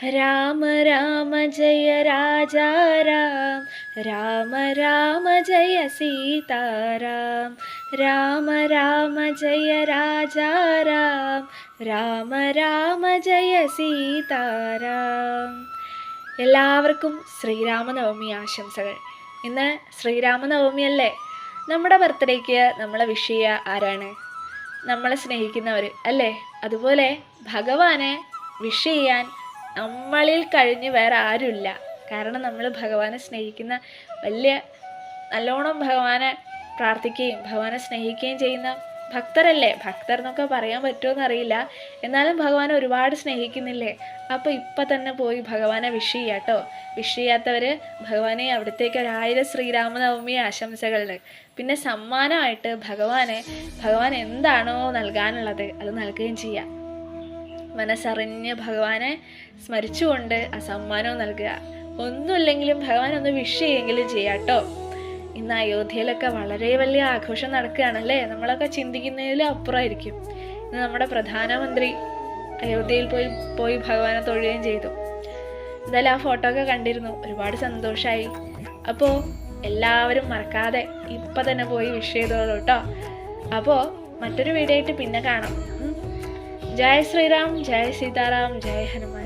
രാമ രാമ ജയ രാജാ രാം, രാമ രാമ ജയ സീതാരാം, രാമ രാമ ജയ രാജാ രാം, രാമ രാമ ജയ സീതാരാം. എല്ലാവർക്കും ശ്രീരാമനവമി ആശംസകൾ. ഇന്ന് ശ്രീരാമനവമിയല്ലേ? നമ്മുടെ ബർത്ത്ഡേക്ക് നമ്മളെ വിഷ് ചെയ്യുക ആരാണ്? നമ്മളെ സ്നേഹിക്കുന്നവർ അല്ലേ? അതുപോലെ ഭഗവാനെ വിഷ് ചെയ്യാൻ നമ്മളിൽ കഴിഞ്ഞ് വേറെ ആരുമില്ല. കാരണം നമ്മൾ ഭഗവാനെ സ്നേഹിക്കുന്ന നല്ലോണം ഭഗവാനെ പ്രാർത്ഥിക്കുകയും ഭഗവാനെ സ്നേഹിക്കുകയും ചെയ്യുന്ന ഭക്തരല്ലേ. ഭക്തർ എന്നൊക്കെ പറയാൻ പറ്റുമോ അറിയില്ല, എന്നാലും ഭഗവാനെ ഒരുപാട് സ്നേഹിക്കുന്നില്ലേ? അപ്പോൾ ഇപ്പം തന്നെ പോയി ഭഗവാനെ വിഷ് ചെയ്യാം കേട്ടോ. വിഷ് ചെയ്യാത്തവർ ഭഗവാനെ അവിടത്തേക്ക് 1000 ശ്രീരാമനവമി ആശംസകൾ. പിന്നെ സമ്മാനമായിട്ട് ഭഗവാൻ എന്താണോ നൽകാനുള്ളത് അത് നൽകുകയും ചെയ്യാം. മനസ്സറിഞ്ഞ് ഭഗവാനെ സ്മരിച്ചുകൊണ്ട് ആ സമ്മാനവും നൽകുക. ഒന്നുമില്ലെങ്കിലും ഭഗവാൻ ഒന്ന് വിഷ് ചെയ്യുമെങ്കിലും ചെയ്യാം കേട്ടോ. ഇന്ന് അയോധ്യയിലൊക്കെ വളരെ വലിയ ആഘോഷം നടക്കുകയാണല്ലേ. നമ്മളൊക്കെ ചിന്തിക്കുന്നതിലും അപ്പുറമായിരിക്കും. ഇന്ന് നമ്മുടെ പ്രധാനമന്ത്രി അയോധ്യയിൽ പോയി ഭഗവാനെ തൊഴുകയും ചെയ്തു. എന്തായാലും ആ ഫോട്ടോ ഒക്കെ കണ്ടിരുന്നു, ഒരുപാട് സന്തോഷമായി. അപ്പോൾ എല്ലാവരും മറക്കാതെ ഇപ്പം തന്നെ പോയി വിഷ് ചെയ്തോളൂ കേട്ടോ. അപ്പോൾ മറ്റൊരു വീഡിയോ ആയിട്ട് പിന്നെ കാണാം. ജയ ശ്രീറാം, ജയ സീതാറാം, ജയ ഹനുമാൻ.